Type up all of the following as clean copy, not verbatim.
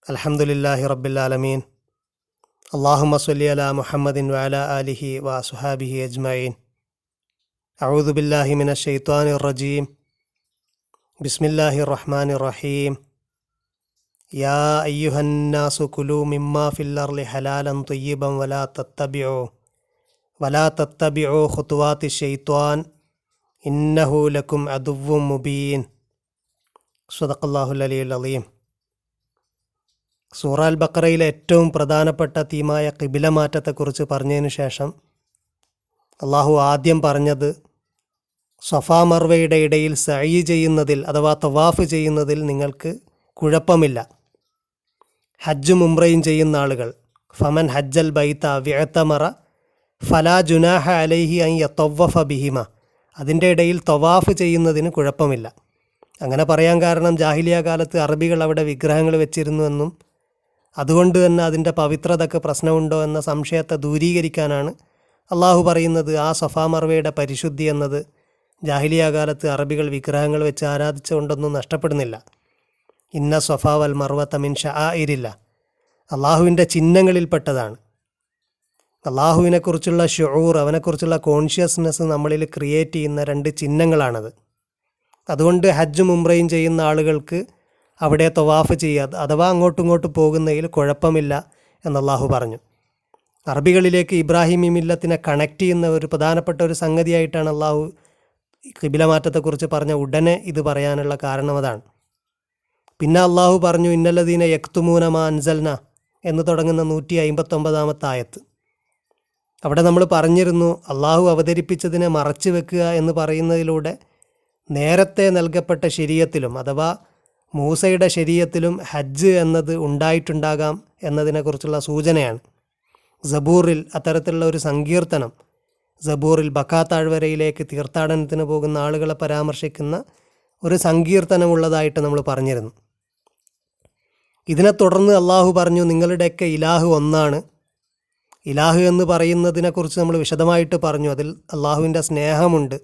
അൽഹംദുലില്ലാഹി റബ്ബിൽ ആലമീൻ. അല്ലാഹുമ്മ സ്വല്ലി അലാ മുഹമ്മദിൻ വഅലാ ആലിഹി വഅസ്ഹാബിഹി അജ്മഈൻ. അഊദു ബില്ലാഹി മിനശ് ശൈത്വാനിർ റജീം. ബിസ്മില്ലാഹിർ റഹ്മാനിർ റഹീം. യാ അയ്യുഹന്നാസു കുലൂ മിമ്മാ ഫിൽ അർളി ഹലാലൻ ത്വയ്യിബൻ വലാ തത്തബിഉ ഖുതുവാതിശ് ശൈത്വാൻ ഇന്നഹു ലക്കും അദുവ്വും മുബീൻ. സ്വദഖല്ലാഹുൽ അലിയുൽ അളീം. സൂറ അൽ ബഖറയിലെ ഏറ്റവും പ്രധാനപ്പെട്ട തീമായ ഖിബില മാറ്റത്തെക്കുറിച്ച് പറഞ്ഞതിന് ശേഷം അള്ളാഹു ആദ്യം പറഞ്ഞത് സഫാ മർവയുടെ ഇടയിൽ സഅയ് ചെയ്യുന്നതിൽ അഥവാ തവാഫ് ചെയ്യുന്നതിൽ നിങ്ങൾക്ക് കുഴപ്പമില്ല. ഹജ്ജും ഉംറയും ചെയ്യുന്ന ആളുകൾ ഫമൻ ഹജ്ജൽ ബൈത്ത വിഅ്തമറ ഫലാ ജുനാഹ അലൈഹി അൻ യതവഫ ബിഹിമ, അതിൻ്റെ ഇടയിൽ തവാഫ് ചെയ്യുന്നതിന് കുഴപ്പമില്ല. അങ്ങനെ പറയാൻ കാരണം ജാഹിലിയ കാലത്ത് അറബികൾ അവിടെ വിഗ്രഹങ്ങൾ വെച്ചിരുന്നുവെന്നും അതുകൊണ്ട് തന്നെ അതിൻ്റെ പവിത്രതയ്ക്ക് പ്രശ്നമുണ്ടോ എന്ന സംശയത്തെ ദൂരീകരിക്കാനാണ് അള്ളാഹു പറയുന്നത് ആ സഫാ മർവയുടെ പരിശുദ്ധി എന്നത് ജാഹിലിയ കാലത്ത് അറബികൾ വിഗ്രഹങ്ങൾ വെച്ച് ആരാധിച്ചുകൊണ്ടൊന്നും നഷ്ടപ്പെടുന്നില്ല. ഇന്ന സഫാ വൽ മർവത മിൻ ശആഇരില്ല, അള്ളാഹുവിൻ്റെ ചിഹ്നങ്ങളിൽപ്പെട്ടതാണ്. അള്ളാഹുവിനെക്കുറിച്ചുള്ള ഷുഊർ, അവനെക്കുറിച്ചുള്ള കോൺഷ്യസ്നെസ് നമ്മളിൽ ക്രിയേറ്റ് ചെയ്യുന്ന രണ്ട് ചിഹ്നങ്ങളാണത്. അതുകൊണ്ട് ഹജ്ജും ഉംറയും ചെയ്യുന്ന ആളുകൾക്ക് അവിടെ തവാഫ് ചെയ്യാതെ അഥവാ അങ്ങോട്ടും പോകുന്നതിൽ കുഴപ്പമില്ല എന്ന് അള്ളാഹു പറഞ്ഞു. അറബികളിലേക്ക് ഇബ്രാഹിമി മില്ലത്തിനെ കണക്ട് ചെയ്യുന്ന ഒരു പ്രധാനപ്പെട്ട ഒരു സംഗതിയായിട്ടാണ് അള്ളാഹു ഖിബില മാറ്റത്തെക്കുറിച്ച് പറഞ്ഞ ഉടനെ ഇത് പറയാനുള്ള കാരണം അതാണ്. പിന്നെ അള്ളാഹു പറഞ്ഞു ഇന്നല്ലദീന യക്തുമൂന മാ അൻസൽന എന്ന് തുടങ്ങുന്ന 159 ആയത്ത്. അവിടെ നമ്മൾ പറഞ്ഞിരുന്നു അള്ളാഹു അവതരിപ്പിച്ചതിനെ മറച്ചു വെക്കുക എന്ന് പറയുന്നതിലൂടെ നേരത്തെ നൽകപ്പെട്ട ശരീഅത്തിലും അഥവാ മൂസയുടെ ശരീഅത്തിലും ഹജ്ജ് എന്നത് ഉണ്ടായിട്ടുണ്ടാകാം എന്നതിനെക്കുറിച്ചുള്ള സൂചനയാണ്. സബൂറിൽ അത്തരത്തിലുള്ള ഒരു സങ്കീർത്തനം, സബൂറിൽ ബക്കാ താഴ്വരയിലേക്ക് തീർത്ഥാടനത്തിന് പോകുന്ന ആളുകളെ പരാമർശിക്കുന്ന ഒരു സങ്കീർത്തനമുള്ളതായിട്ട് നമ്മൾ പറഞ്ഞിരുന്നു. ഇതിനെ തുടർന്ന് അള്ളാഹു പറഞ്ഞു നിങ്ങളുടെയൊക്കെ ഇലാഹ് ഒന്നാണ്. ഇലാഹ് എന്ന് പറയുന്നതിനെക്കുറിച്ച് നമ്മൾ വിശദമായിട്ട് പറഞ്ഞു. അതിൽ അള്ളാഹുവിൻ്റെ സ്നേഹമുണ്ട്,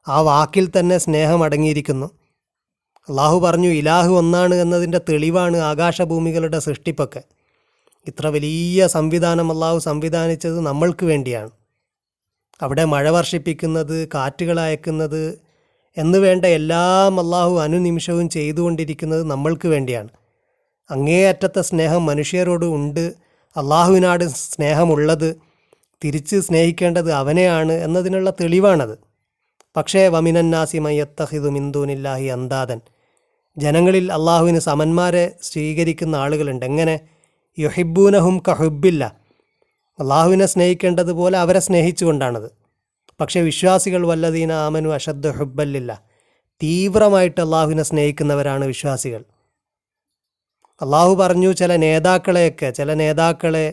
ആ വാക്കിൽ തന്നെ സ്നേഹം അടങ്ങിയിരിക്കുന്നു. അള്ളാഹു പറഞ്ഞു ഇലാഹ് ഒന്നാണ് എന്നതിൻ്റെ തെളിവാണ് ആകാശഭൂമികളുടെ സൃഷ്ടിപ്പൊക്കെ. ഇത്ര വലിയ സംവിധാനം അള്ളാഹു സംവിധാനിച്ചത് നമ്മൾക്ക് വേണ്ടിയാണ്. അവിടെ മഴ വർഷിപ്പിക്കുന്നത്, കാറ്റുകൾ അയക്കുന്നത് എന്ന് വേണ്ട എല്ലാം അള്ളാഹു അനുനിമിഷവും ചെയ്തുകൊണ്ടിരിക്കുന്നത് നമ്മൾക്ക് വേണ്ടിയാണ്. അങ്ങേയറ്റത്തെ സ്നേഹം മനുഷ്യരോട് ഉണ്ട്. അള്ളാഹുവിനാട് സ്നേഹമുള്ളത്, തിരിച്ച് സ്നേഹിക്കേണ്ടത് അവനെയാണ് എന്നതിനുള്ള തെളിവാണത്. പക്ഷേ വമിനന്നാസി മയ്യത്തഹിദു മിൻ ദൂനില്ലാഹി അന്താദൻ, ജനങ്ങളിൽ അള്ളാഹുവിന് സമന്മാരെ സ്വീകരിക്കുന്ന ആളുകളുണ്ട്. എങ്ങനെ? യുഹിബ്ബൂനഹും കഹുബില്ല, അള്ളാഹുവിനെ സ്നേഹിക്കേണ്ടതുപോലെ അവരെ സ്നേഹിച്ചുകൊണ്ടാണത്. പക്ഷേ വിശ്വാസികൾ വല്ലദീന ആമനു അഷദ്ദു ഹുബ്ബല്ലില്ല, തീവ്രമായിട്ട് അള്ളാഹുവിനെ സ്നേഹിക്കുന്നവരാണ് വിശ്വാസികൾ. അള്ളാഹു പറഞ്ഞു ചില നേതാക്കളെ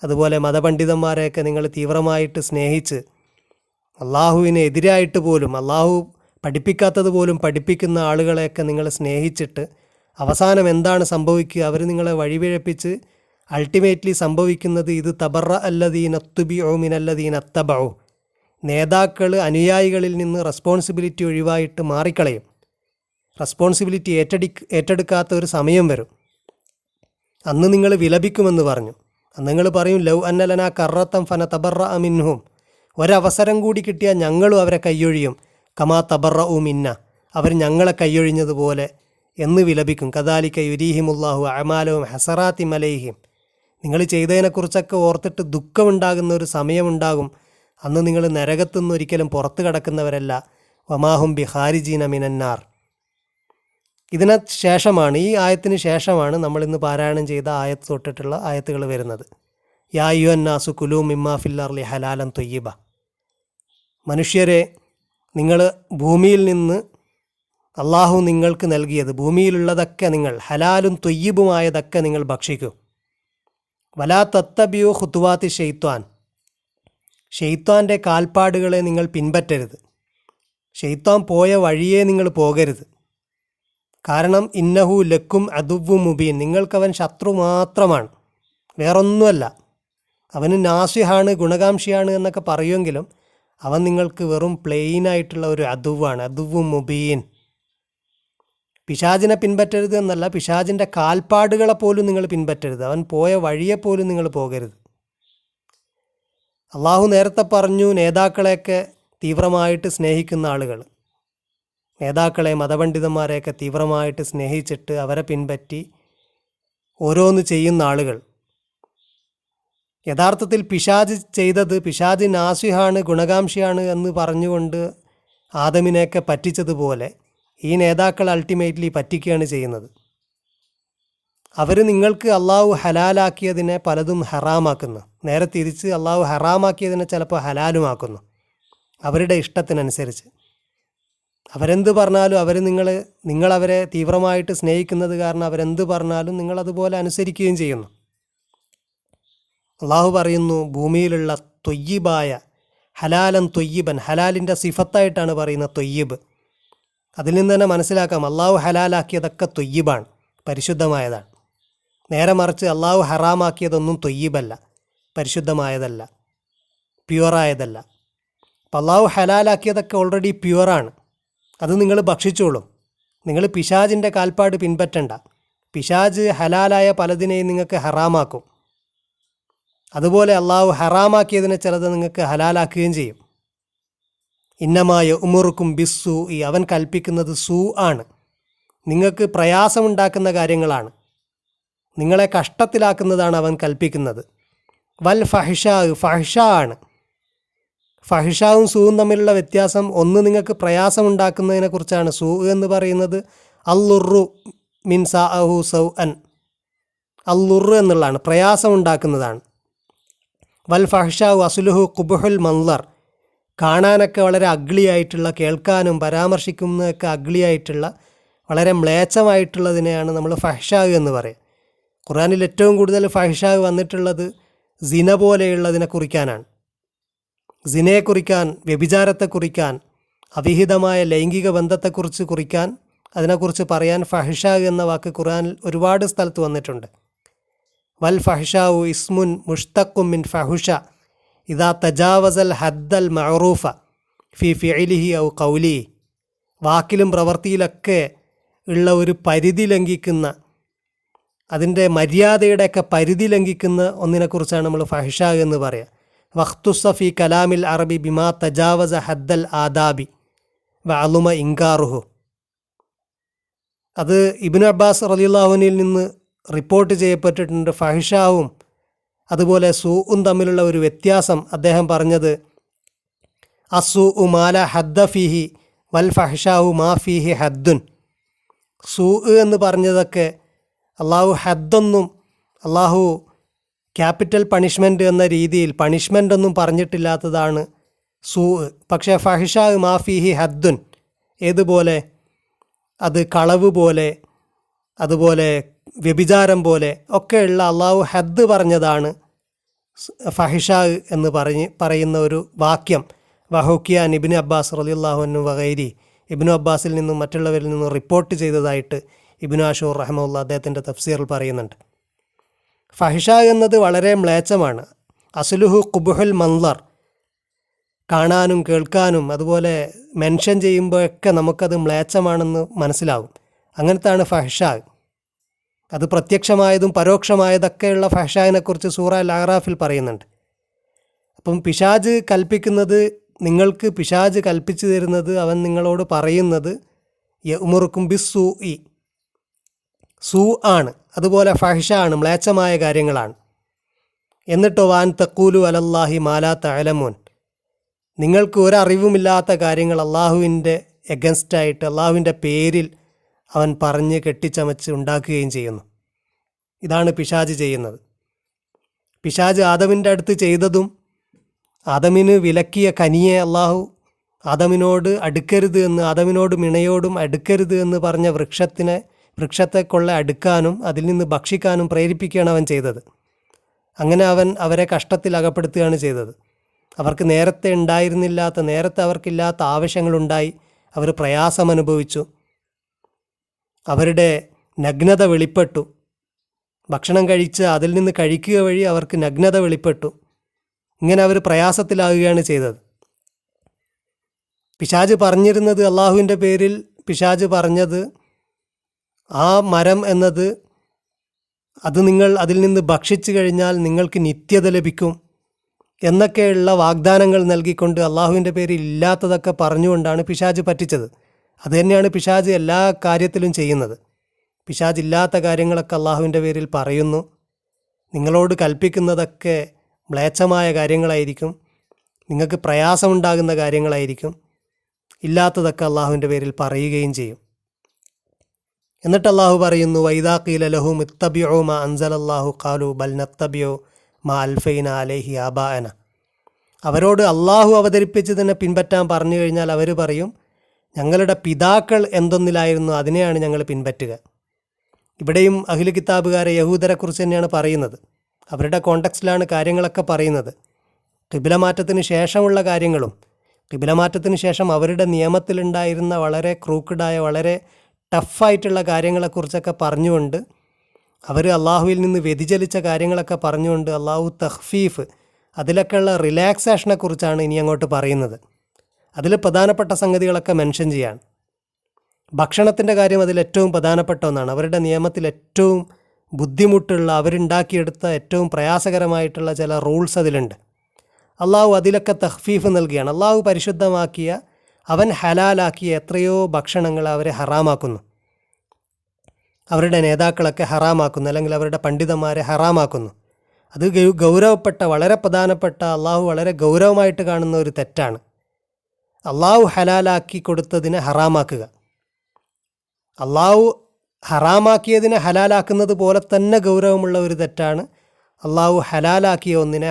അതുപോലെ മതപണ്ഡിതന്മാരെയൊക്കെ നിങ്ങൾ തീവ്രമായിട്ട് സ്നേഹിച്ച് അള്ളാഹുവിന് എതിരായിട്ട് പോലും അള്ളാഹു പഠിപ്പിക്കാത്തത് പോലും പഠിപ്പിക്കുന്ന ആളുകളെയൊക്കെ നിങ്ങൾ സ്നേഹിച്ചിട്ട് അവസാനം എന്താണ് സംഭവിക്കുക? അവർ നിങ്ങളെ വഴിപിഴപ്പിച്ച് അൾട്ടിമേറ്റ്ലി സംഭവിക്കുന്നത് ഇത് തബറ അല്ലദീന തുബിഉ മിനല്ലദീന അത്തബഉ, നേതാക്കൾ അനുയായികളിൽ നിന്ന് റെസ്പോൺസിബിലിറ്റി ഒഴിവായിട്ട് മാറിക്കളയും. റെസ്പോൺസിബിലിറ്റി ഏറ്റെടുക്കാത്ത ഒരു സമയം വരും. അന്ന് നിങ്ങൾ വിലപിക്കുമെന്ന് പറഞ്ഞു. അന്ന് നിങ്ങൾ പറയും ലൗ അന്നലന കറത്തം ഫന തബറ മിൻഹും, ഒരവസരം കൂടി കിട്ടിയാൽ ഞങ്ങളും അവരെ കയ്യൊഴിയും. കമാ തബറ മിന്ന, അവർ ഞങ്ങളെ കയ്യൊഴിഞ്ഞതുപോലെ എന്ന് വിലപിക്കും. കദാലിക യുരീഹിമുല്ലാഹു അമാലവും ഹസറാത്തി മലൈഹിം, നിങ്ങൾ ചെയ്തതിനെക്കുറിച്ചൊക്കെ ഓർത്തിട്ട് ദുഃഖമുണ്ടാകുന്ന ഒരു സമയമുണ്ടാകും. അന്ന് നിങ്ങൾ നരകത്തുനിന്ന് ഒരിക്കലും പുറത്തു കടക്കുന്നവരല്ല. വമാഹും ബിഹാരിജീന മിനന്നാർ. ഇതിന് ശേഷമാണ്, ഈ ആയത്തിന് ശേഷമാണ് നമ്മളിന്ന് പാരായണം ചെയ്ത ആയത്ത് തൊട്ടിട്ടുള്ള ആയത്തുകൾ വരുന്നത്. യാ അയ്യുഹന്നാസു കുലൂ മിമ്മാ ഫിൽ അർളി ഹലാലൻ ത്വയ്യിബ, മനുഷ്യരെ നിങ്ങൾ ഭൂമിയിൽ നിന്ന് അള്ളാഹു നിങ്ങൾക്ക് നൽകിയത്, ഭൂമിയിലുള്ളതൊക്കെ നിങ്ങൾ ഹലാലും ത്വയ്യിബുമായതൊക്കെ നിങ്ങൾ ഭക്ഷിക്കൂ. വലാ തത്തബിയു ഖുതുവാതി ഷെയ്ത്വാൻ, ഷെയ്ത്വാൻ്റെ കാൽപ്പാടുകളെ നിങ്ങൾ പിൻപറ്റരുത്. ഷെയ്ത്വാൻ പോയ വഴിയെ നിങ്ങൾ പോകരുത്. കാരണം ഇന്നഹു ലക്കും അദുവ്വു മുബീൻ, നിങ്ങൾക്കവൻ ശത്രു മാത്രമാണ്, വേറൊന്നുമല്ല. അവന് നാസിഹാണ്, ഗുണകാംക്ഷിയാണ് എന്നൊക്കെ പറയുമെങ്കിലും അവൻ നിങ്ങൾക്ക് വെറും പ്ലെയിനായിട്ടുള്ള ഒരു അദുവാണ്, അദുവ്വു മുബീൻ. പിശാചിനെ പിൻപറ്റരുത് എന്നല്ല, പിശാചിൻ്റെ കാൽപ്പാടുകളെ പോലും നിങ്ങൾ പിൻപറ്റരുത്, അവൻ പോയ വഴിയെപ്പോലും നിങ്ങൾ പോകരുത്. അള്ളാഹു നേരത്തെ പറഞ്ഞു നേതാക്കളെയൊക്കെ തീവ്രമായിട്ട് സ്നേഹിക്കുന്ന ആളുകൾ, നേതാക്കളെ മതപണ്ഡിതന്മാരെയൊക്കെ തീവ്രമായിട്ട് സ്നേഹിച്ചിട്ട് അവരെ പിൻപറ്റി ഓരോന്ന് ചെയ്യുന്ന ആളുകൾ. യഥാർത്ഥത്തിൽ പിശാച് ചെയ്തത്, പിശാച് നാസിഹാണ്, ഗുണകാംക്ഷിയാണ് എന്ന് പറഞ്ഞുകൊണ്ട് ആദമിനെയൊക്കെ പറ്റിച്ചതുപോലെ ഈ നേതാക്കൾ അൾട്ടിമേറ്റ്ലി പറ്റിക്കുകയാണ് ചെയ്യുന്നത്. അവർ നിങ്ങൾക്ക് അള്ളാഹു ഹലാലാക്കിയതിനെ പലതും ഹറാമാക്കുന്നു, നേരെ തിരിച്ച് അള്ളാഹു ഹറാമാക്കിയതിനെ ചിലപ്പോൾ ഹലാലുമാക്കുന്നു അവരുടെ ഇഷ്ടത്തിനനുസരിച്ച്. അവരെന്ത് പറഞ്ഞാലും നിങ്ങളവരെ തീവ്രമായിട്ട് സ്നേഹിക്കുന്നത് കാരണം അവരെന്ത് പറഞ്ഞാലും നിങ്ങളതുപോലെ അനുസരിക്കുകയും ചെയ്യുന്നു. അള്ളാഹു പറയുന്നു ഭൂമിയിലുള്ള തൊയ്യിബായ ഹലാലൻ തൊയ്യിബൻ, ഹലാലിൻ്റെ സിഫത്തായിട്ടാണ് പറയുന്നത് തൊയ്യിബ്. അതിൽ നിന്ന് തന്നെ മനസ്സിലാക്കാം അള്ളാഹു ഹലാലാക്കിയതൊക്കെ തൊയ്യിബാണ്, പരിശുദ്ധമായതാണ്. നേരെ മറിച്ച് അള്ളാഹു ഹറാമാക്കിയതൊന്നും തൊയ്യിബല്ല, പരിശുദ്ധമായതല്ല, പ്യുവറായതല്ല. അപ്പം അള്ളാഹു ഹലാലാക്കിയതൊക്കെ ഓൾറെഡി പ്യുവറാണ്, അത് നിങ്ങൾ ഭക്ഷിച്ചോളൂ. നിങ്ങൾ പിശാചിൻ്റെ കാൽപ്പാട് പിൻപറ്റണ്ട. പിശാച് ഹലാലായ പലതിനെയും നിങ്ങൾക്ക് ഹറാമാക്കും, അതുപോലെ അള്ളാഹു ഹറാമാക്കിയതിനെ ചിലത് നിങ്ങൾക്ക് ഹലാലാക്കുകയും ചെയ്യും. ഇന്നമായ ഉമുറുക്കും ബിസ്സു, അവൻ കൽപ്പിക്കുന്നത് സൂ ആണ്, നിങ്ങൾക്ക് പ്രയാസമുണ്ടാക്കുന്ന കാര്യങ്ങളാണ്, നിങ്ങളെ കഷ്ടത്തിലാക്കുന്നതാണ് അവൻ കൽപ്പിക്കുന്നത്. വൽ ഫഹിഷാ, ഫഹിഷാ ആണ്. ഫഹിഷാവും സൂവും തമ്മിലുള്ള വ്യത്യാസം, ഒന്ന് നിങ്ങൾക്ക് പ്രയാസമുണ്ടാക്കുന്നതിനെക്കുറിച്ചാണ് സൂ എന്ന് പറയുന്നത്. അല്ലുറു മിൻ സാഅഹു സൗ അൻ, അല്ലുറു എന്നുള്ളതാണ്, പ്രയാസമുണ്ടാക്കുന്നതാണ്. വൽ ഫഹിഷാവു അസുലുഹു കുബുഹുൽ മൻലർ, കാണാനൊക്കെ വളരെ അഗ്ലിയായിട്ടുള്ള, കേൾക്കാനും പരാമർശിക്കുന്നതൊക്കെ അഗ്ലിയായിട്ടുള്ള, വളരെ മ്ലേച്ഛമായിട്ടുള്ളതിനെയാണ് നമ്മൾ ഫഹിഷാവ് എന്ന് പറയുക. ഖുർആനിൽ ഏറ്റവും കൂടുതൽ ഫഹിഷാവ് വന്നിട്ടുള്ളത് സിന പോലെയുള്ളതിനെ കുറിക്കാനാണ്. സിനയെ കുറിക്കാൻ, വ്യഭിചാരത്തെ കുറിക്കാൻ, അവിഹിതമായ ലൈംഗിക ബന്ധത്തെക്കുറിച്ച് കുറിക്കാൻ, അതിനെക്കുറിച്ച് പറയാൻ ഫഹിഷാവ് എന്ന വാക്ക് ഖുർആനിൽ ഒരുപാട് സ്ഥലത്ത് വന്നിട്ടുണ്ട്. വൽ ഫഹിഷാവു ഇസ്മുൻ മുഷ്തഖും മിൻ ഫഹുഷ ഇദാ തജാവസൽ ഹദ്ദൽ മഅറൂഫ ഫി ഫിഇലിഹി ഔ ഖൗലിഹി, വാക്കിലും പ്രവൃത്തിയിലൊക്കെ ഉള്ള ഒരു പരിധി ലംഘിക്കുന്ന, അതിൻ്റെ മര്യാദയുടെയൊക്കെ പരിധി ലംഘിക്കുന്ന ഒന്നിനെക്കുറിച്ചാണ് നമ്മൾ ഫഹിഷ എന്ന് പറയുക. വഖ്തുസ ഫി കലാമിൽ അറബി ബിമാ തജാവസ ഹദ്ദൽ ആദാബി വഅലുമ ഇൻകാറുഹു. അത് ഇബ്നു അബ്ബാസ് റളിയല്ലാഹുവിൽ നിന്ന് റിപ്പോർട്ട് ചെയ്യപ്പെട്ടിട്ടുണ്ട്. ഫഹിഷാവും അതുപോലെ സൂഉം തമ്മിലുള്ള ഒരു വ്യത്യാസം അദ്ദേഹം പറഞ്ഞത്, അസൂഉ മാല ഹദ്ദ ഫീഹി വൽ ഫഹിഷാവു മാ ഫീഹി ഹദ്ദുൻ. സൂഉ എന്ന് പറഞ്ഞതൊക്കെ അള്ളാഹു ഹദ്ദൊന്നും, അള്ളാഹു ക്യാപിറ്റൽ പണിഷ്മെൻറ്റ് എന്ന രീതിയിൽ പണിഷ്മെൻ്റ് ഒന്നും പറഞ്ഞിട്ടില്ലാത്തതാണ് സൂഉ. പക്ഷേ ഫഹിഷാവ് മാ ഫീഹി ഹദ്ദുൻ, ഏതുപോലെ, അത് കളവ് പോലെ, അതുപോലെ വ്യഭിചാരം പോലെ ഒക്കെയുള്ള അള്ളാഹു ഹദ്ദ് പറഞ്ഞതാണ് ഫഹിഷാവ് എന്ന് പറയുന്ന ഒരു വാക്യം വഹുക്കിയാൻ ഇബ്നു അബ്ബാസ് റളിയല്ലാഹു അൻഹു വഗൈരി, ഇബ്നു അബ്ബാസിൽ നിന്നും മറ്റുള്ളവരിൽ നിന്നും റിപ്പോർട്ട് ചെയ്തതായിട്ട് ഇബ്നു ആഷൂർ റഹ്മത്തുള്ളാഹി അദ്ദേഹത്തിൻ്റെ തഫ്സീറിൽ പറയുന്നുണ്ട്. ഫഹിഷാവ് എന്നത് വളരെ മ്ലേച്ഛമാണ്. അസ്ലുഹു ഖുബുഹുൽ മൻലർ, കാണാനും കേൾക്കാനും അതുപോലെ മെൻഷൻ ചെയ്യുമ്പോഴൊക്കെ നമുക്കത് മ്ലേച്ഛമാണെന്ന് മനസ്സിലാവും. അങ്ങനത്താണ് ഫഹിഷാവ്. അത് പ്രത്യക്ഷമായതും പരോക്ഷമായതൊക്കെയുള്ള ഫഹിഷാവിനെക്കുറിച്ച് സൂറ അൽ അറാഫിൽ പറയുന്നുണ്ട്. അപ്പം പിശാജ് കൽപ്പിക്കുന്നത്, നിങ്ങൾക്ക് പിശാജ് കൽപ്പിച്ചു തരുന്നത്, അവൻ നിങ്ങളോട് പറയുന്നത് യഅ്മുറുക്കും ബിസ്സൂ ഇ, സൂ ആണ്, അതുപോലെ ഫഹിഷ ആണ്, മ്ലേച്ഛമായ കാര്യങ്ങളാണ്. എന്നിട്ടോ വാൻ തഖൂലു അലല്ലാഹി മാലാ തഅലമൂൻ, നിങ്ങൾക്ക് ഒരറിവുമില്ലാത്ത കാര്യങ്ങൾ അള്ളാഹുവിൻ്റെ എഗൻസ്റ്റായിട്ട്, അള്ളാഹുവിൻ്റെ പേരിൽ അവൻ പറഞ്ഞ് കെട്ടിച്ചമച്ച് ഉണ്ടാക്കുകയും ചെയ്യുന്നു. ഇതാണ് പിശാജ് ചെയ്യുന്നത്. പിശാജ് ആദമിൻ്റെ അടുത്ത് ചെയ്തതും, ആദമിന് വിലക്കിയ കനിയെ അള്ളാഹു ആദമിനോട് അടുക്കരുത് എന്ന്, ആദമിനോടും ഇണയോടും അടുക്കരുത് എന്ന് പറഞ്ഞ വൃക്ഷത്തെ കൊള്ള അടുക്കാനും അതിൽ നിന്ന് ഭക്ഷിക്കാനും പ്രേരിപ്പിക്കുകയാണ് അവൻ ചെയ്തത്. അങ്ങനെ അവൻ അവരെ കഷ്ടത്തിൽ അകപ്പെടുത്തുകയാണ് ചെയ്തത്. അവർക്ക് നേരത്തെ അവർക്കില്ലാത്ത ആവശ്യങ്ങളുണ്ടായി, അവർ പ്രയാസം അനുഭവിച്ചു, അവരുടെ നഗ്നത വെളിപ്പെട്ടു. ഭക്ഷണം കഴിച്ച് അതിൽ നിന്ന് കഴിക്കുക വഴി അവർക്ക് നഗ്നത വെളിപ്പെട്ടു. ഇങ്ങനെ അവർ പ്രയാസത്തിലാകുകയാണ് ചെയ്തത്. പിശാജ് പറഞ്ഞിരുന്നത്, അള്ളാഹുവിൻ്റെ പേരിൽ പിശാജ് പറഞ്ഞത് ആ മരം എന്നത് അത് നിങ്ങൾ അതിൽ നിന്ന് ഭക്ഷിച്ചു കഴിഞ്ഞാൽ നിങ്ങൾക്ക് നിത്യത ലഭിക്കും എന്നൊക്കെയുള്ള വാഗ്ദാനങ്ങൾ നൽകിക്കൊണ്ട് അള്ളാഹുവിൻ്റെ പേരിൽ ഇല്ലാത്തതൊക്കെ പറഞ്ഞുകൊണ്ടാണ് പിശാച് പറ്റിച്ചത്. അതുതന്നെയാണ് പിശാച് എല്ലാ കാര്യത്തിലും ചെയ്യുന്നത്. പിശാച് ഇല്ലാത്ത കാര്യങ്ങളൊക്കെ അള്ളാഹുവിൻ്റെ പേരിൽ പറയുന്നു. നിങ്ങളോട് കൽപ്പിക്കുന്നതൊക്കെ മ്ലേച്ഛമായ കാര്യങ്ങളായിരിക്കും, നിങ്ങൾക്ക് പ്രയാസമുണ്ടാകുന്ന കാര്യങ്ങളായിരിക്കും. ഇല്ലാത്തതൊക്കെ അള്ളാഹുവിൻ്റെ പേരിൽ പറയുകയും ചെയ്യും. എന്നിട്ട് അള്ളാഹു പറയുന്നു, വൈദാ ഖീല ലഹും ഇത്തബിഉ മാ അൻസലല്ലാഹു ഖാലു ബൽ നത്തബിഉ മാ അൽഫൈന അലൈഹി ആബാഅന. അവരോട് അള്ളാഹു അവതരിപ്പിച്ചതിനെ പിൻപറ്റാൻ പറഞ്ഞു കഴിഞ്ഞാൽ അവർ പറയും, ഞങ്ങളുടെ പിതാക്കൾ എന്തൊന്നിലായിരുന്നു അതിനെയാണ് ഞങ്ങൾ പിൻപറ്റുക. ഇവിടെയും അഹ്ലു കിതാബുകാരെ യഹൂദരെക്കുറിച്ച് തന്നെയാണ് പറയുന്നത്. അവരുടെ കോണ്ടക്സ്റ്റിലാണ് കാര്യങ്ങളൊക്കെ പറയുന്നത്. ഖിബ്ലമാറ്റത്തിന് ശേഷമുള്ള കാര്യങ്ങളും ഖിബ്ലമാറ്റത്തിന് ശേഷം അവരുടെ നിയമത്തിലുണ്ടായിരുന്ന വളരെ ക്രൂക്കഡായ വളരെ ടഫായിട്ടുള്ള കാര്യങ്ങളെക്കുറിച്ചൊക്കെ പറഞ്ഞുകൊണ്ട് അവർ അള്ളാഹുവിൽ നിന്ന് വ്യതിചലിച്ച കാര്യങ്ങളൊക്കെ പറഞ്ഞുകൊണ്ട് അള്ളാഹു തഖ്ഫീഫ് അതിലൊക്കെയുള്ള റിലാക്സേഷനെക്കുറിച്ചാണ് ഇനി അങ്ങോട്ട് പറയുന്നത്. അതിൽ പ്രധാനപ്പെട്ട സംഗതികളൊക്കെ മെൻഷൻ ചെയ്യാണ്. ഭക്ഷണത്തിൻ്റെ കാര്യം അതിൽ ഏറ്റവും പ്രധാനപ്പെട്ട ഒന്നാണ്. അവരുടെ നിയമത്തിൽ ഏറ്റവും ബുദ്ധിമുട്ടുള്ള, അവരുണ്ടാക്കിയെടുത്ത ഏറ്റവും പ്രയാസകരമായിട്ടുള്ള ചില റൂൾസ് അതിലുണ്ട്. അള്ളാഹു അതിലൊക്കെ തഖ്ഫീഫ് നൽകുകയാണ്. അള്ളാഹു പരിശുദ്ധമാക്കിയ, അവൻ ഹലാലാക്കിയ എത്രയോ ഭക്ഷണങ്ങൾ അവരെ ഹറാമാക്കുന്നു. അവരുടെ നേതാക്കളൊക്കെ ഹറാമാക്കുന്നു, അല്ലെങ്കിൽ അവരുടെ പണ്ഡിതന്മാരെ ഹറാമാക്കുന്നു. അത് ഗൗരവപ്പെട്ട, വളരെ പ്രധാനപ്പെട്ട, അള്ളാഹു വളരെ ഗൗരവമായിട്ട് കാണുന്ന ഒരു തെറ്റാണ്. അള്ളാഹു ഹലാലാക്കി കൊടുത്തതിനെ ഹറാമാക്കുക. അള്ളാഹു ഹറാമാക്കിയതിനെ ഹലാലാക്കുന്നത് പോലെ തന്നെ ഗൗരവമുള്ള ഒരു തെറ്റാണ് അള്ളാഹു ഹലാലാക്കിയ ഒന്നിനെ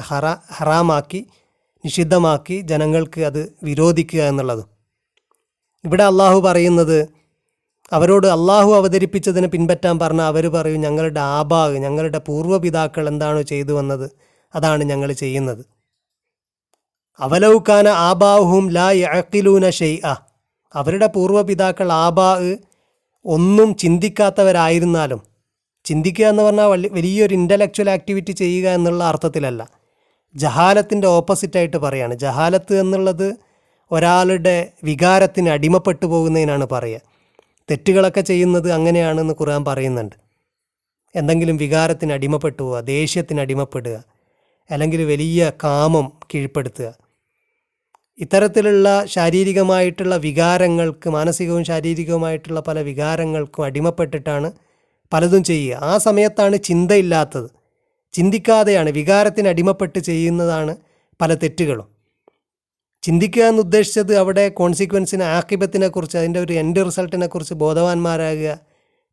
ഹറാമാക്കി, നിഷിദ്ധമാക്കി ജനങ്ങൾക്ക് അത് വിരോധിക്കുക എന്നുള്ളത്. ഇവിടെ അള്ളാഹു പറയുന്നത്, അവരോട് അള്ളാഹു അവതരിപ്പിച്ചതിനെ പിൻപറ്റാൻ പറഞ്ഞാൽ അവർ പറയും, ഞങ്ങളുടെ ആബാഗ്, ഞങ്ങളുടെ പൂർവ്വപിതാക്കൾ എന്താണോ ചെയ്തു വന്നത് അതാണ് ഞങ്ങൾ ചെയ്യുന്നത്. അവലൗകാന ആബാഹും ലാ യഅഖിലൂന ഷൈഅ. അവരുടെ പൂർവ്വപിതാക്കൾ ആബാഗ് ഒന്നും ചിന്തിക്കാത്തവരായിരുന്നാലും, ചിന്തിക്കുക എന്ന് പറഞ്ഞാൽ വലിയൊരു ഇൻ്റലക്ച്വൽ ആക്ടിവിറ്റി ചെയ്യുക എന്നുള്ള അർത്ഥത്തിലല്ല, ജഹാലത്തിൻ്റെ ഓപ്പോസിറ്റായിട്ട് പറയാണ്. ജഹാലത്ത് എന്നുള്ളത് ഒരാളുടെ വികാരത്തിന് അടിമപ്പെട്ടു പോകുന്നതിനാണ് പറയുക. തെറ്റുകളൊക്കെ ചെയ്യുന്നത് അങ്ങനെയാണെന്ന് ഖുർആൻ പറയുന്നുണ്ട്. എന്തെങ്കിലും വികാരത്തിന് അടിമപ്പെട്ടു പോവുക, ദേഷ്യത്തിന് അടിമപ്പെടുക, അല്ലെങ്കിൽ വലിയ കാമം കീഴ്പ്പെടുത്തുക, ഇത്തരത്തിലുള്ള ശാരീരികമായിട്ടുള്ള വികാരങ്ങൾക്ക്, മാനസികവും ശാരീരികവുമായിട്ടുള്ള പല വികാരങ്ങൾക്കും അടിമപ്പെട്ടിട്ടാണ് പലതും ചെയ്യുക. ആ സമയത്താണ് ചിന്തയില്ലാത്തത്, ചിന്തിക്കാതെയാണ്, വികാരത്തിന് അടിമപ്പെട്ട് ചെയ്യുന്നതാണ് പല തെറ്റുകളും. ചിന്തിക്കുക എന്ന് ഉദ്ദേശിച്ചത് അവിടെ കോൺസിക്വൻസിനെ, ആഖിബത്തിനെക്കുറിച്ച്, അതിൻ്റെ ഒരു എൻഡ് റിസൾട്ടിനെക്കുറിച്ച് ബോധവാന്മാരാകുക,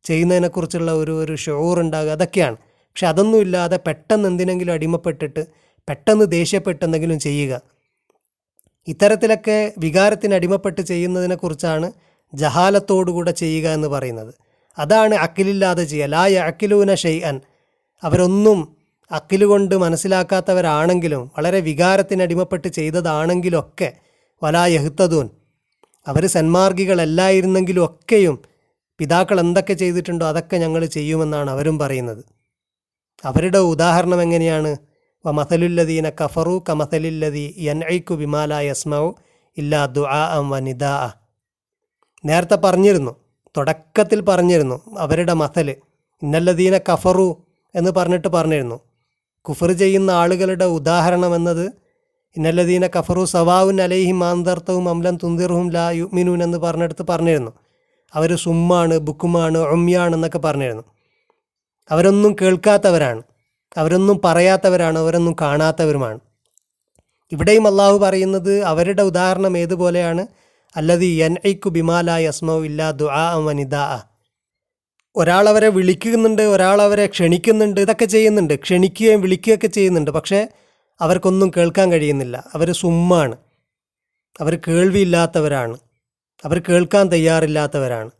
ചെയ്യുന്നതിനെക്കുറിച്ചുള്ള ഒരു ഷുഊർ ഉണ്ടാകുക, അതൊക്കെയാണ്. പക്ഷെ അതൊന്നുമില്ലാതെ പെട്ടെന്ന് എന്തിനെങ്കിലും അടിമപ്പെട്ടിട്ട് പെട്ടെന്ന് ദേഷ്യപ്പെട്ട് എന്തെങ്കിലും ചെയ്യുക, ഇത്തരത്തിലൊക്കെ വികാരത്തിന് അടിമപ്പെട്ട് ചെയ്യുന്നതിനെക്കുറിച്ചാണ് ജഹാലത്തോടുകൂടെ ചെയ്യുക എന്ന് പറയുന്നത്. അതാണ് അക്കിലില്ലാതെ ചെയ്യുക. ലാ യഅഖിലൂന ഷൈഅൻ. അവരൊന്നും അക്കിലുകൊണ്ട് മനസ്സിലാക്കാത്തവരാണെങ്കിലും, വളരെ വികാരത്തിനടിമപ്പെട്ട് ചെയ്തതാണെങ്കിലൊക്കെ, വലാ യഹ്തദൂൻ, അവർ സന്മാർഗികളല്ലായിരുന്നെങ്കിലും ഒക്കെയും പിതാക്കൾ എന്തൊക്കെ ചെയ്തിട്ടുണ്ടോ അതൊക്കെ ഞങ്ങൾ ചെയ്യുമെന്നാണ് അവരും പറയുന്നത്. അവരുടെ ഉദാഹരണം എങ്ങനെയാണ്? വമഥലുല്ലദീന കഫറു കമഥലില്ലദീ യൻഇകു ബിമാ ലാ യസ്മഉ ഇല്ലാ ദുആഅൻ വനിദാഅ. നേരത്തെ പറഞ്ഞിരുന്നു, തുടക്കത്തിൽ പറഞ്ഞിരുന്നു അവരുടെ മഥല്, ഇന്നല്ലദീന കഫറു എന്ന് പറഞ്ഞിരുന്നു. കുഫർ ചെയ്യുന്ന ആളുകളുടെ ഉദാഹരണം എന്നത് ഇന്നല്ലദീന കഫറു സവാഉൻ അലൈഹിം അൻദർതഹും അം ലം തുൻദിർഹും ലാ യുഅ്മിനൂൻ എന്ന് പറഞ്ഞിരുന്നു. അവർ സുമ്മാണ്, ബുക്കുമാണ്, ഉമ്യാണ് എന്നൊക്കെ പറഞ്ഞിരുന്നു. അവരൊന്നും കേൾക്കാത്തവരാണ്, അവരൊന്നും പറയാത്തവരാണ്, അവരൊന്നും കാണാത്തവരുമാണ്. ഇവിടെയും അള്ളാഹു പറയുന്നത് അവരുടെ ഉദാഹരണം ഏതുപോലെയാണ്? അല്ലദീ യൻഇകു ബിമാ ലാ യസ്മഉ ഇല്ലാ ദുആഅൻ വനിദാഅ. ഒരാളവരെ വിളിക്കുന്നുണ്ട്, ഒരാളവരെ ക്ഷണിക്കുന്നുണ്ട്, ഇതൊക്കെ ചെയ്യുന്നുണ്ട്, ക്ഷണിക്കുകയും വിളിക്കുകയൊക്കെ ചെയ്യുന്നുണ്ട്. പക്ഷേ അവർക്കൊന്നും കേൾക്കാൻ കഴിയുന്നില്ല. അവർ സുമ്മാണ്, അവർ കേൾവിയില്ലാത്തവരാണ്, അവർ കേൾക്കാൻ തയ്യാറില്ലാത്തവരാണ്,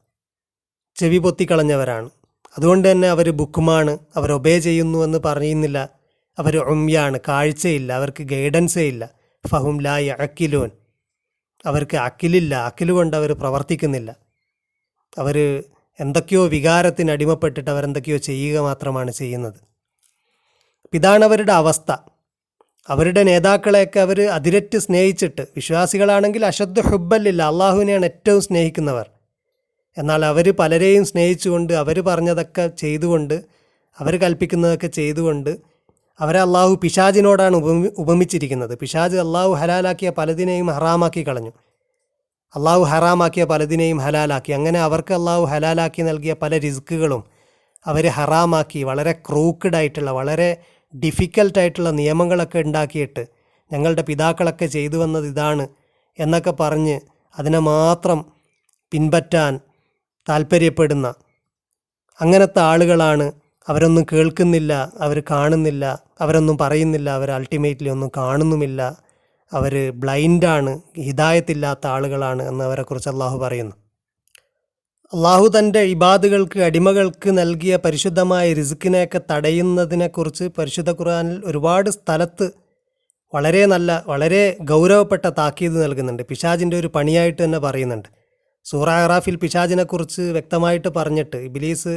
ചെവി പൊത്തിക്കളഞ്ഞവരാണ്. അതുകൊണ്ട് തന്നെ അവർ ബുക്കുമാണ്, അവർ ഒബേ ചെയ്യുന്നു എന്ന് പറയുന്നില്ല. അവർ ഉമ്യാണ്, കാഴ്ചയില്ല, അവർക്ക് ഗൈഡൻസേ ഇല്ല. ഫഹും ലാ യഅഖിലൂൻ, അവർക്ക് അക്കിലില്ല, അക്കിലുകൊണ്ട് അവർ പ്രവർത്തിക്കുന്നില്ല. അവർ എന്തൊക്കെയോ വികാരത്തിന് അടിമപ്പെട്ടിട്ട് അവരെന്തൊക്കെയോ ചെയ്യുക മാത്രമാണ് ചെയ്യുന്നത്. ഇതാണ് അവരുടെ അവസ്ഥ. അവരുടെ നേതാക്കളെയൊക്കെ അവർ അതിരറ്റ് സ്നേഹിച്ചിട്ട്, വിശ്വാസികളാണെങ്കിൽ അശദ്ദു ഹുബ്ബല്ലില്ല, അള്ളാഹുവിനെയാണ് ഏറ്റവും സ്നേഹിക്കുന്നവർ. എന്നാൽ അവർ പലരെയും സ്നേഹിച്ചുകൊണ്ട് അവർ പറഞ്ഞതൊക്കെ ചെയ്തുകൊണ്ട് അവർ കൽപ്പിക്കുന്നതൊക്കെ ചെയ്തുകൊണ്ട് അവരെ അള്ളാഹു പിശാചിനോടാണ് ഉപമിച്ചിരിക്കുന്നത്. പിശാച് അള്ളാഹു ഹലാലാക്കിയ പലതിനെയും ഹറാമാക്കി കളഞ്ഞു. അള്ളാഹു ഹറാമാക്കിയ പലതിനെയും ഹലാലാക്കി. അങ്ങനെ അവർക്ക് അള്ളാഹു ഹലാലാക്കി നൽകിയ പല റിസ്ക്കുകളും അവർ ഹറാമാക്കി വളരെ ക്രൂക്കഡായിട്ടുള്ള വളരെ ഡിഫിക്കൽട്ടായിട്ടുള്ള നിയമങ്ങളൊക്കെ ഉണ്ടാക്കിയിട്ട് ഞങ്ങളുടെ പിതാക്കളൊക്കെ ചെയ്തു വന്നത് ഇതാണ് എന്നൊക്കെ പറഞ്ഞ് അതിനെ മാത്രം പിൻപറ്റാൻ താല്പര്യപ്പെടുന്ന അങ്ങനത്തെ ആളുകളാണ്. അവരൊന്നും കേൾക്കുന്നില്ല, അവർ കാണുന്നില്ല, അവരൊന്നും പറയുന്നില്ല, അവർ അൾട്ടിമേറ്റ്ലി ഒന്നും കാണുന്നുമില്ല, അവർ ബ്ലൈൻഡാണ്, ഹിദായത്തില്ലാത്ത ആളുകളാണ് എന്നവരെക്കുറിച്ച് അള്ളാഹു പറയുന്നു. അള്ളാഹു തൻ്റെ ഇബാദുകൾക്ക് അടിമകൾക്ക് നൽകിയ പരിശുദ്ധമായ റിസ്ക്കിനെയൊക്കെ തടയുന്നതിനെക്കുറിച്ച് പരിശുദ്ധ ഖുർആനിൽ ഒരുപാട് സ്ഥലത്ത് വളരെ ഗൗരവപ്പെട്ട താക്കീത് നൽകുന്നുണ്ട്. പിശാചിൻ്റെ ഒരു പണിയായിട്ട് തന്നെ പറയുന്നുണ്ട്. സൂറ അറാഫിൽ പിശാചിനെക്കുറിച്ച് വ്യക്തമായിട്ട് പറഞ്ഞിട്ട് ഇബ്ലീസ്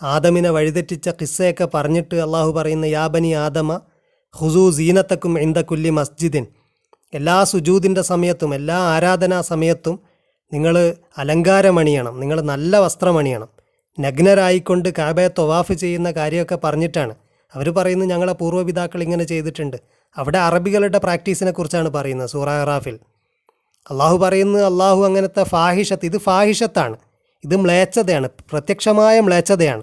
ആദമിനെ വഴിതെറ്റിച്ച കിസ്സയൊക്കെ പറഞ്ഞിട്ട് അള്ളാഹു പറയുന്ന യാ ബനി ആദമ ഹുസൂ സീനത്തക്കും ഇന്ദ കുല്ലി മസ്ജിദിൻ, എല്ലാ സുജൂദിൻ്റെ സമയത്തും എല്ലാ ആരാധനാ സമയത്തും നിങ്ങൾ അലങ്കാരമണിയണം, നിങ്ങൾ നല്ല വസ്ത്രമണിയണം. നഗ്നരായിക്കൊണ്ട് കാബയെ തൊവാഫ് ചെയ്യുന്ന കാര്യമൊക്കെ പറഞ്ഞിട്ടാണ് അവർ പറയുന്നത് ഞങ്ങളെ പൂർവ്വപിതാക്കൾ ഇങ്ങനെ ചെയ്തിട്ടുണ്ട്. അവിടെ അറബികളുടെ പ്രാക്ടീസിനെ കുറിച്ചാണ് പറയുന്നത് സൂറ അറാഫിൽ. അള്ളാഹു പറയുന്നത് അള്ളാഹു അങ്ങനത്തെ ഫാഹിഷത്ത്, ഇത് ഫാഹിഷത്താണ്, ഇത് മ്ലേച്ഛതയാണ്, പ്രത്യക്ഷമായ മ്ലേച്ഛതയാണ്.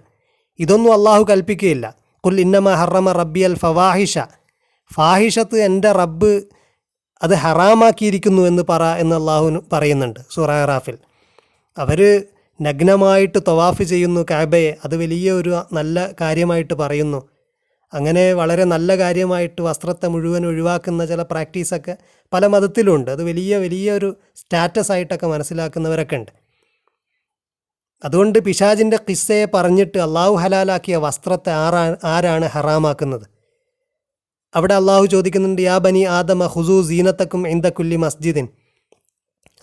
ഇതൊന്നും അള്ളാഹു കൽപ്പിക്കുകയില്ല. ഖുൽ ഇന്നമ ഹറമ റബ്ബി അൽ ഫവാഹിഷ, ഫാഹിഷത്ത് എൻ്റെ റബ്ബ് അത് ഹറാമാക്കിയിരിക്കുന്നു എന്ന് അള്ളാഹു പറയുന്നുണ്ട് സൂറ അറാഫിൽ. അവർ നഗ്നമായിട്ട് തവാഫ് ചെയ്യുന്നു കഅബയെ, അത് വലിയ ഒരു നല്ല കാര്യമായിട്ട് പറയുന്നു. അങ്ങനെ വളരെ നല്ല കാര്യമായിട്ട് വസ്ത്രത്തെ മുഴുവൻ ഒഴിവാക്കുന്ന ചില പ്രാക്ടീസൊക്കെ പല മതത്തിലുമുണ്ട്. അത് വലിയൊരു സ്റ്റാറ്റസ് ആയിട്ടൊക്കെ മനസ്സിലാക്കുന്നവരൊക്കെ ഉണ്ട്. അതുകൊണ്ട് പിശാചിൻ്റെ കിസ്സയെ പറഞ്ഞിട്ട് അള്ളാഹു ഹലാലാക്കിയ വസ്ത്രത്തെ ആരാണ് ഹറാമാക്കുന്നത്? അവിടെ അള്ളാഹു ചോദിക്കുന്നുണ്ട് യാ ബനി ആദമ ഖുസൂ സീനത്തക്കും ഇന്ദ കുല്ലി മസ്ജിദിൻ.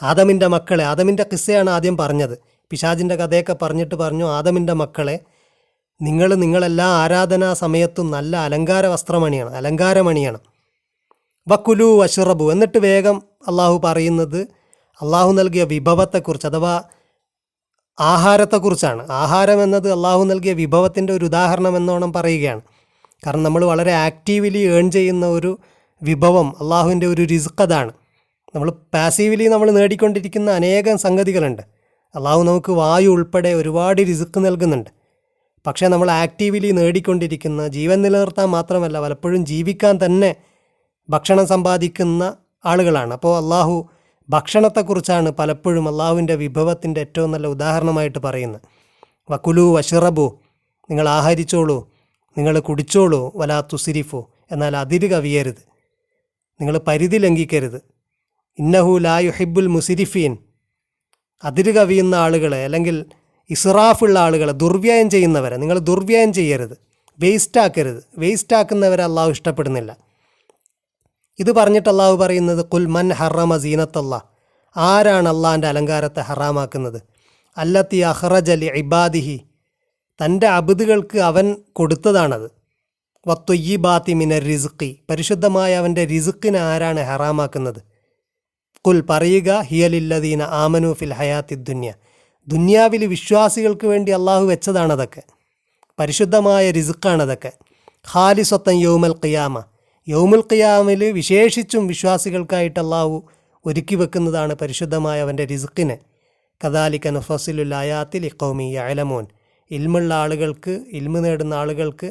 ആദമിൻ്റെ മക്കളെ, ആദമിൻ്റെ കിസ്സയാണ് ആദ്യം പറഞ്ഞത്. പിശാചിൻ്റെ കഥയൊക്കെ പറഞ്ഞിട്ട് പറഞ്ഞു ആദമിൻ്റെ മക്കളെ, നിങ്ങളെല്ലാ ആരാധനാ സമയത്തും നല്ല അലങ്കാരമണിയണം. വക്കുലു വഷ്റബു, എന്നിട്ട് വേഗം അള്ളാഹു പറയുന്നത് അള്ളാഹു നൽകിയ വിഭവത്തെക്കുറിച്ച് അഥവാ ആഹാരത്തെക്കുറിച്ചാണ്. ആഹാരം എന്നത് അള്ളാഹു നൽകിയ വിഭവത്തിൻ്റെ ഒരു ഉദാഹരണം എന്നോണം പറയുകയാണ്. കാരണം നമ്മൾ വളരെ ആക്റ്റീവ്ലി ഏൺ ചെയ്യുന്ന ഒരു വിഭവം അള്ളാഹുവിൻ്റെ ഒരു റിസ്ക് അതാണ്. നമ്മൾ പാസീവ്ലി നമ്മൾ നേടിക്കൊണ്ടിരിക്കുന്ന അനേകം സംഗതികളുണ്ട്. അള്ളാഹു നമുക്ക് വായു ഉൾപ്പെടെ ഒരുപാട് റിസ്ക് നൽകുന്നുണ്ട്. പക്ഷേ നമ്മൾ ആക്റ്റീവ്ലി നേടിക്കൊണ്ടിരിക്കുന്ന, ജീവൻ നിലനിർത്താൻ മാത്രമല്ല പലപ്പോഴും ജീവിക്കാൻ തന്നെ ഭക്ഷണം സമ്പാദിക്കുന്ന ആളുകളാണ്. അപ്പോൾ അള്ളാഹു ഭക്ഷണത്തെക്കുറിച്ചാണ് പലപ്പോഴും അള്ളാഹുവിൻ്റെ വിഭവത്തിൻ്റെ ഏറ്റവും നല്ല ഉദാഹരണമായിട്ട് പറയുന്നത്. വക്കുലു വഷ്റബു, നിങ്ങൾ ആഹരിച്ചോളൂ, നിങ്ങൾ കുടിച്ചോളൂ, വലാ തുസ്രിഫു, എന്നാൽ അതിര് കവിയരുത്, നിങ്ങൾ പരിധി ലംഘിക്കരുത്. ഇന്നഹു ലാ യുഹിബ്ബുൽ മുസ്രിഫീൻ, അതിര് കവിയുന്ന ആളുകളെ അല്ലെങ്കിൽ ഇസ്റാഫുള്ള ആളുകളെ, ദുർവ്യയം ചെയ്യുന്നവരെ നിങ്ങൾ ദുർവ്യയം ചെയ്യരുത്, വേസ്റ്റാക്കുന്നവരെ അള്ളാഹു ഇഷ്ടപ്പെടുന്നില്ല. ഇത് പറഞ്ഞിട്ട് അള്ളാഹു പറയുന്നത് ഖുൽ മൻ ഹറമ സീനത്തല്ലാ, ആരാണ് അള്ളാഹിൻ്റെ അലങ്കാരത്തെ ഹറാമാക്കുന്നത്? അല്ലത്തി അഖ്റജ ലി ഇബാദിഹി, തൻ്റെ അബുദുകൾക്ക് അവൻ കൊടുത്തതാണത്. വത്തൊയ്യിബാത്തി മിനർ റിസ്ഖി, പരിശുദ്ധമായ അവൻ്റെ റിസ്ക്കിനെ ആരാണ് ഹറാമാക്കുന്നത്? ഖുൽ പറയുക ഹിയലില്ലദീന ആമനു ഫിൽ ഹയാത്തി ദുന്യ, ദുന്യാവിൽ വിശ്വാസികൾക്ക് വേണ്ടി അള്ളാഹു വെച്ചതാണതൊക്കെ, പരിശുദ്ധമായ റിസ്ക്കാണതൊക്കെ. ഖാലിസത്തൻ യൗമൽ ഖിയാമ, യൗമുൽ ഖിയാമിൽ വിശേഷിച്ചും വിശ്വാസികൾക്കായിട്ട് അള്ളാഹു ഒരുക്കി വെക്കുന്നതാണ് പരിശുദ്ധമായ അവൻ്റെ റിസ്ക്കിനെ. കദാലിക നുഫസ്സിലുൽ ആയാത്തി ലിഖൗമി യഅലമൂൻ, ഇൽമുള്ള ആളുകൾക്ക്, ഇൽമു നേടുന്ന ആളുകൾക്ക്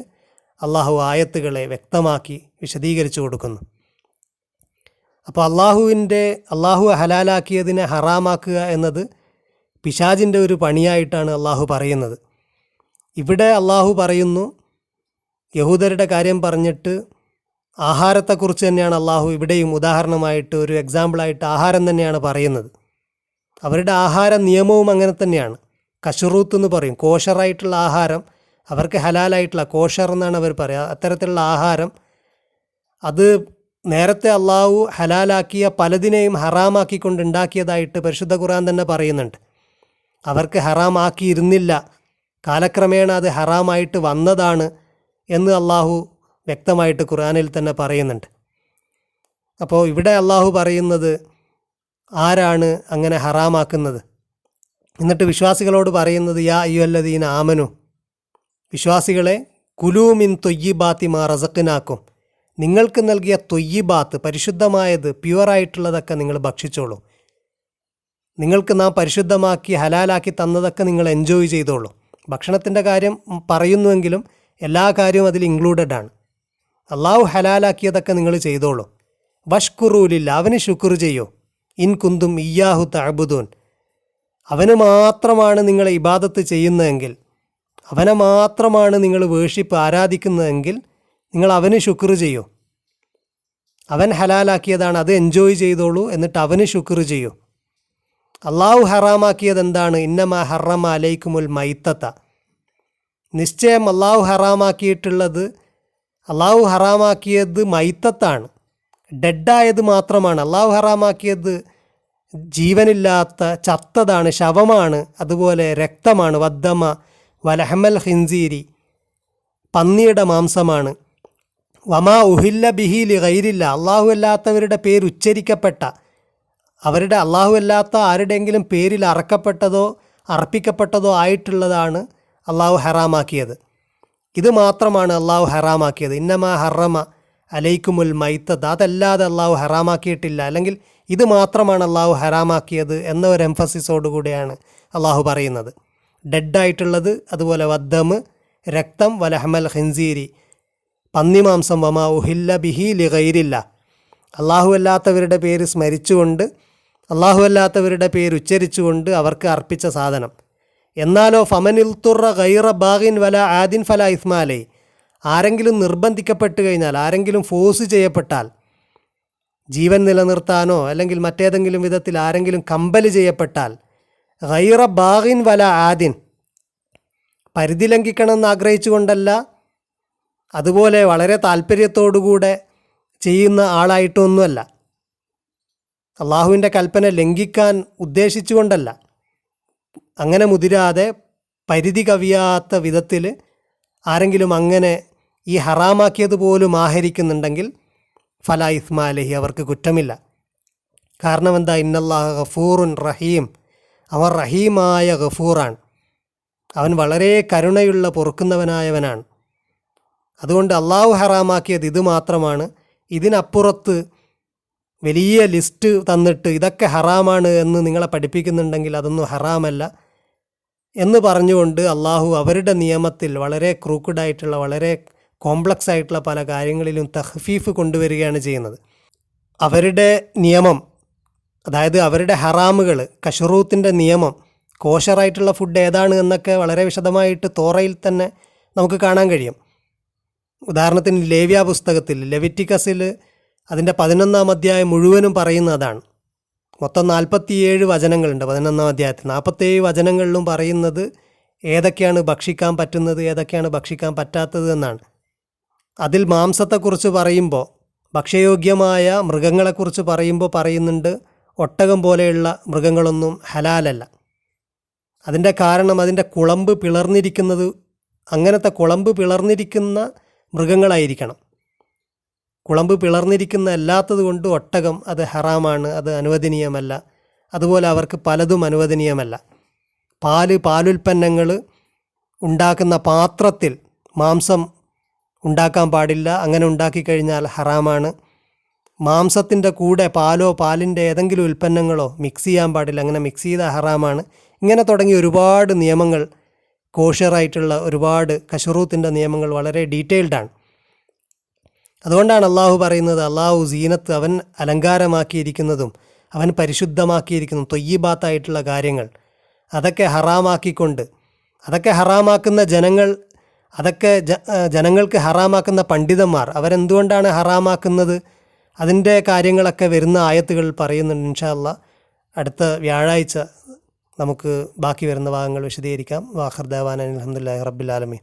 അള്ളാഹു ആയത്തുകളെ വ്യക്തമാക്കി വിശദീകരിച്ചു കൊടുക്കുന്നു. അപ്പോൾ അള്ളാഹു ഹലാലാക്കിയതിനെ ഹറാമാക്കുക എന്നത് പിശാചിൻ്റെ ഒരു പണിയായിട്ടാണ് അള്ളാഹു പറയുന്നത്. ഇവിടെ അള്ളാഹു പറയുന്നു, യഹൂദരുടെ കാര്യം പറഞ്ഞിട്ട് ആഹാരത്തെക്കുറിച്ച് തന്നെയാണ് അള്ളാഹു ഇവിടെയും ഉദാഹരണമായിട്ട് ഒരു എക്സാമ്പിളായിട്ട് ആഹാരം തന്നെയാണ് പറയുന്നത്. അവരുടെ ആഹാര നിയമവും അങ്ങനെ തന്നെയാണ്. കശുറൂത്ത് എന്ന് പറയും, കോഷറായിട്ടുള്ള ആഹാരം, അവർക്ക് ഹലാലായിട്ടുള്ള കോഷർ എന്നാണ് അവർ പറയുക. അത്തരത്തിലുള്ള ആഹാരം അത് നേരത്തെ അള്ളാഹു ഹലാലാക്കിയ പലതിനെയും ഹറാമാക്കിക്കൊണ്ടുണ്ടാക്കിയതായിട്ട് പരിശുദ്ധ ഖുർആൻ തന്നെ പറയുന്നുണ്ട്. അവർക്ക് ഹറാമാക്കിയിരുന്നില്ല, കാലക്രമേണ അത് ഹറാമായിട്ട് വന്നതാണ് എന്ന് അള്ളാഹു വ്യക്തമായിട്ട് ഖുർആനിൽ തന്നെ പറയുന്നുണ്ട്. അപ്പോൾ ഇവിടെ അള്ളാഹു പറയുന്നത് ആരാണ് അങ്ങനെ ഹറാമാക്കുന്നത്? എന്നിട്ട് വിശ്വാസികളോട് പറയുന്നത് യാ അയ്യുഹല്ലദീന ആമനു, വിശ്വാസികളെ, കുലൂ മിൻ തൊയ്യിബാത്തി മാ റസഖ്നാക്കും, നിങ്ങൾക്ക് നൽകിയ തൊയ്യിബാത്ത്, പരിശുദ്ധമായത്, പ്യുവറായിട്ടുള്ളതൊക്കെ നിങ്ങൾ ഭക്ഷിച്ചോളൂ. നിങ്ങൾക്ക് നാം പരിശുദ്ധമാക്കി ഹലാലാക്കി തന്നതൊക്കെ നിങ്ങൾ എൻജോയ് ചെയ്തോളൂ. ഭക്ഷണത്തിൻ്റെ കാര്യം പറയുന്നുവെങ്കിലും എല്ലാ കാര്യവും അതിൽ ഇൻക്ലൂഡഡ് ആണ്. അള്ളാഹു ഹലാലാക്കിയതൊക്കെ നിങ്ങൾ ചെയ്തോളൂ. വഷ്കുറൂലില്ല, അവന് ശുക്ർ ചെയ്യൂ. ഇൻ കുന്തും ഇയ്യാഹു തഅബുദൂൻ, അവന് മാത്രമാണ് നിങ്ങൾ ഇബാദത്ത് ചെയ്യുന്നതെങ്കിൽ, അവനെ മാത്രമാണ് നിങ്ങൾ വേർഷിപ്പ് ആരാധിക്കുന്നതെങ്കിൽ നിങ്ങൾ അവന് ശുക്ർ ചെയ്യൂ. അവൻ ഹലാലാക്കിയതാണ്, അത് എൻജോയ് ചെയ്തോളൂ. എന്നിട്ട് അവന് ശുക്ർ ചെയ്യൂ. അള്ളാഹു ഹറാമാക്കിയത് എന്താണ്? ഇന്നമാ ഹറമ അലൈക്കുമുൽ മൈത്തത്ത, നിശ്ചയം അള്ളാഹു ഹറാമാക്കിയിട്ടുള്ളത്, അള്ളാഹു ഹറാമാക്കിയത് മൈത്തത്താണ്, ഡെഡായത് മാത്രമാണ്. അള്ളാഹു ഹറാമാക്കിയത് ജീവനില്ലാത്ത ചത്തതാണ്, ശവമാണ്, അതുപോലെ രക്തമാണ്. വദ്ദമ വലഹമൽ ഖിൻസീരി, പന്നിയുടെ മാംസമാണ്. വമാ ഉഹില്ല ബിഹി ലി ഗൈരില്ല, അള്ളാഹു അല്ലാത്തവരുടെ പേര് ഉച്ചരിക്കപ്പെട്ട, അവരുടെ അള്ളാഹു അല്ലാത്ത ആരുടെയെങ്കിലും പേരിൽ അറക്കപ്പെട്ടതോ അർപ്പിക്കപ്പെട്ടതോ ആയിട്ടുള്ളതാണ് അള്ളാഹു ഹറാമാക്കിയത്. ഇത് മാത്രമാണ് അള്ളാഹു ഹറാമാക്കിയത്. ഇന്നമാ ഹറമ അലൈക്കുമുൽ മൈത്തത്, അതല്ലാതെ അള്ളാഹു ഹറാമാക്കിയിട്ടില്ല, അല്ലെങ്കിൽ ഇത് മാത്രമാണ് അള്ളാഹു ഹറാമാക്കിയത് എന്ന ഒരു എംഫസിസോടുകൂടിയാണ് അള്ളാഹു പറയുന്നത്. ഡെഡായിട്ടുള്ളത്, അതുപോലെ വദ്ദമ്, രക്തം, വലഹമൽ ഖിൻസീരി, പന്നിമാംസം, വമാ ഉഹില്ല ബിഹി ലി ഗൈരില്ല, അള്ളാഹു അല്ലാത്തവരുടെ പേര് സ്മരിച്ചുകൊണ്ട്, അള്ളാഹു അല്ലാത്തവരുടെ പേര് ഉച്ചരിച്ചുകൊണ്ട് അവർക്ക് അർപ്പിച്ച സാധനം. എന്നാലോ ഫമനിൽ തുറ ഗൈറ ബാഗിൻ വല ആദിൻ ഫല ഇസ്മാലൈ, ആരെങ്കിലും നിർബന്ധിക്കപ്പെട്ട് കഴിഞ്ഞാൽ, ആരെങ്കിലും ഫോഴ്സ് ചെയ്യപ്പെട്ടാൽ, ജീവൻ നിലനിർത്താനോ അല്ലെങ്കിൽ മറ്റേതെങ്കിലും വിധത്തിൽ ആരെങ്കിലും കമ്പൽ ചെയ്യപ്പെട്ടാൽ, ഗൈറ ബാഗിൻ വല ആദിൻ, പരിധി ലംഘിക്കണമെന്ന് ആഗ്രഹിച്ചുകൊണ്ടല്ല, അതുപോലെ വളരെ താല്പര്യത്തോടുകൂടെ ചെയ്യുന്ന ആളായിട്ടൊന്നുമല്ല, അള്ളാഹുവിൻ്റെ കൽപ്പന ലംഘിക്കാൻ ഉദ്ദേശിച്ചുകൊണ്ടല്ല, അങ്ങനെ മുതിരാതെ പരിധി കവിയാത്ത വിധത്തിൽ ആരെങ്കിലും അങ്ങനെ ഈ ഹറാമാക്കിയത് പോലും ആഹരിക്കുന്നുണ്ടെങ്കിൽ ഫല ഇസ്മാലഹി, അവർക്ക് കുറ്റമില്ല. കാരണം എന്താ? ഇന്നല്ലാഹ ഗഫൂറുൻ റഹീം, അവൻ റഹീമായ ഗഫൂറാണ്, അവൻ വളരെ കരുണയുള്ള പൊറുക്കുന്നവനായവനാണ്. അതുകൊണ്ട് അള്ളാഹു ഹറാമാക്കിയത് ഇത് മാത്രമാണ്. ഇതിനപ്പുറത്ത് വലിയ ലിസ്റ്റ് തന്നിട്ട് ഇതൊക്കെ ഹറാമാണ് എന്ന് നിങ്ങളെ പഠിപ്പിക്കുന്നുണ്ടെങ്കിൽ അതൊന്നും ഹറാമല്ല എന്ന് പറഞ്ഞുകൊണ്ട് അള്ളാഹു അവരുടെ നിയമത്തിൽ വളരെ ക്രൂക്കഡായിട്ടുള്ള, വളരെ കോംപ്ലക്സ് ആയിട്ടുള്ള പല കാര്യങ്ങളിലും തഖ്ഫീഫ് കൊണ്ടുവരികയാണ് ചെയ്യുന്നത്. അവരുടെ നിയമം, അതായത് അവരുടെ ഹറാമുകൾ, കശറൂത്തിൻ്റെ നിയമം, കോഷറായിട്ടുള്ള ഫുഡ് ഏതാണ് എന്നൊക്കെ വളരെ വിശദമായിട്ട് തോറയിൽ തന്നെ നമുക്ക് കാണാൻ കഴിയും. ഉദാഹരണത്തിന് ലേവ്യ പുസ്തകത്തിൽ ലെവിറ്റിക്കസിൽ അതിൻ്റെ 11-ാം അധ്യായം മുഴുവനും പറയുന്ന അതാണ്. മൊത്തം 47 വചനങ്ങളുണ്ട് 11-ാം അധ്യായത്തിൽ. 47 വചനങ്ങളിലും പറയുന്നത് ഏതൊക്കെയാണ് ഭക്ഷിക്കാൻ പറ്റുന്നത്, ഏതൊക്കെയാണ് ഭക്ഷിക്കാൻ പറ്റാത്തത് എന്നാണ്. അതിൽ മാംസത്തെക്കുറിച്ച് പറയുമ്പോൾ, ഭക്ഷ്യയോഗ്യമായ മൃഗങ്ങളെക്കുറിച്ച് പറയുമ്പോൾ പറയുന്നുണ്ട് ഒട്ടകം പോലെയുള്ള മൃഗങ്ങളൊന്നും ഹലാലല്ല. അതിൻ്റെ കാരണം അതിൻ്റെ കുളമ്പ് പിളർന്നിരിക്കുന്നത്, അങ്ങനത്തെ കുളമ്പ് പിളർന്നിരിക്കുന്ന മൃഗങ്ങളായിരിക്കണം. കുളമ്പ് പിളർന്നിരിക്കുന്ന അല്ലാത്തത് കൊണ്ട് ഒട്ടകം അത് ഹറാമാണ്, അത് അനുവദനീയമല്ല. അതുപോലെ അവർക്ക് പലതും അനുവദനീയമല്ല. പാലുൽപ്പന്നങ്ങൾ ഉണ്ടാക്കുന്ന പാത്രത്തിൽ മാംസം ഉണ്ടാക്കാൻ പാടില്ല. അങ്ങനെ ഉണ്ടാക്കിക്കഴിഞ്ഞാൽ ഹറാമാണ്. മാംസത്തിൻ്റെ കൂടെ പാലോ പാലിൻ്റെ ഏതെങ്കിലും ഉൽപ്പന്നങ്ങളോ മിക്സ് ചെയ്യാൻ പാടില്ല. അങ്ങനെ മിക്സ് ചെയ്താൽ ഹറാമാണ്. ഇങ്ങനെ തുടങ്ങി ഒരുപാട് നിയമങ്ങൾ, കോഷറായിട്ടുള്ള ഒരുപാട് കശറൂത്തിൻ്റെ നിയമങ്ങൾ വളരെ ഡീറ്റെയിൽഡാണ്. അതുകൊണ്ടാണ് അള്ളാഹു പറയുന്നത്, അള്ളാഹു സീനത്ത് അവൻ അലങ്കാരമാക്കിയിരിക്കുന്നതും അവൻ പരിശുദ്ധമാക്കിയിരിക്കുന്നതും തൊയ്യിബാത്തായിട്ടുള്ള കാര്യങ്ങൾ അതൊക്കെ ഹറാമാക്കിക്കൊണ്ട്, അതൊക്കെ ഹറാമാക്കുന്ന ജനങ്ങൾ, അതൊക്കെ ജനങ്ങൾക്ക് ഹറാമാക്കുന്ന പണ്ഡിതന്മാർ അവരെന്തുകൊണ്ടാണ് ഹറാമാക്കുന്നത്, അതിൻ്റെ കാര്യങ്ങളൊക്കെ വരുന്ന ആയത്തുകൾ പറയുന്നുണ്ട്. ഇൻഷാ അല്ലാഹ് അടുത്ത വ്യാഴാഴ്ച നമുക്ക് ബാക്കി വരുന്ന ഭാഗങ്ങൾ വിശദീകരിക്കാം. വാഖിർ ദഅവാന അൽഹംദുലില്ലാഹി റബ്ബിൽ ആലമീൻ.